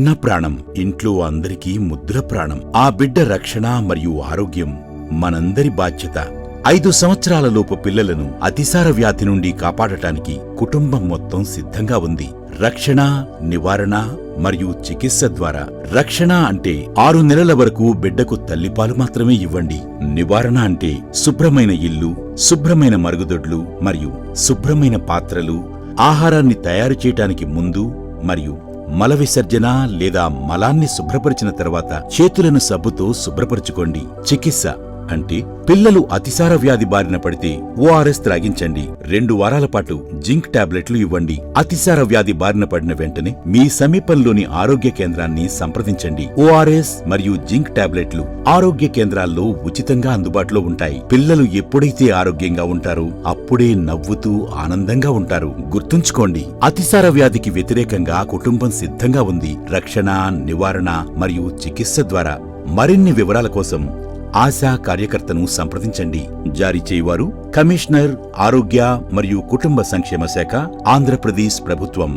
చిన్న ప్రాణం ఇంట్లో అందరికీ ముద్ర ప్రాణం. ఆ బిడ్డ రక్షణ మరియు ఆరోగ్యం మనందరి బాధ్యత. 5 సంవత్సరాలలోపు పిల్లలను అతిసార వ్యాధి నుండి కాపాడటానికి కుటుంబం మొత్తం సిద్ధంగా ఉంది. రక్షణ, నివారణ మరియు చికిత్స ద్వారా. రక్షణ అంటే 6 నెలల వరకు బిడ్డకు తల్లిపాలు మాత్రమే ఇవ్వండి. నివారణ అంటే శుభ్రమైన ఇల్లు, శుభ్రమైన మరుగుదొడ్లు మరియు శుభ్రమైన పాత్రలు, ఆహారాన్ని తయారు చేయటానికి ముందు మరియు మల విసర్జన లేదా మలాన్ని శుభ్రపరిచిన తర్వాత చేతులను సబ్బుతో శుభ్రపరచుకోండి. చికిత్స అంటే పిల్లలు అతిసార వ్యాధి బారిన పడితే ORS త్రాగించండి. 2 వారాల పాటు జింక్ టాబ్లెట్లు ఇవ్వండి. అతిసార వ్యాధి బారిన పడిన వెంటనే మీ సమీపంలోని ఆరోగ్య కేంద్రాన్ని సంప్రదించండి. ORS మరియు జింక్ టాబ్లెట్లు ఆరోగ్య కేంద్రాల్లో ఉచితంగా అందుబాటులో ఉంటాయి. పిల్లలు ఎప్పుడైతే ఆరోగ్యంగా ఉంటారో అప్పుడే నవ్వుతూ ఆనందంగా ఉంటారు. గుర్తుంచుకోండి, అతిసార వ్యాధికి వ్యతిరేకంగా కుటుంబం సిద్ధంగా ఉంది. రక్షణ, నివారణ మరియు చికిత్స ద్వారా. మరిన్ని వివరాల కోసం ఆశా కార్యకర్తను సంప్రదించండి. జారీ చేయువారు కమిషనర్, ఆరోగ్య మరియు కుటుంబ సంక్షేమ శాఖ, ఆంధ్రప్రదేశ్ ప్రభుత్వం.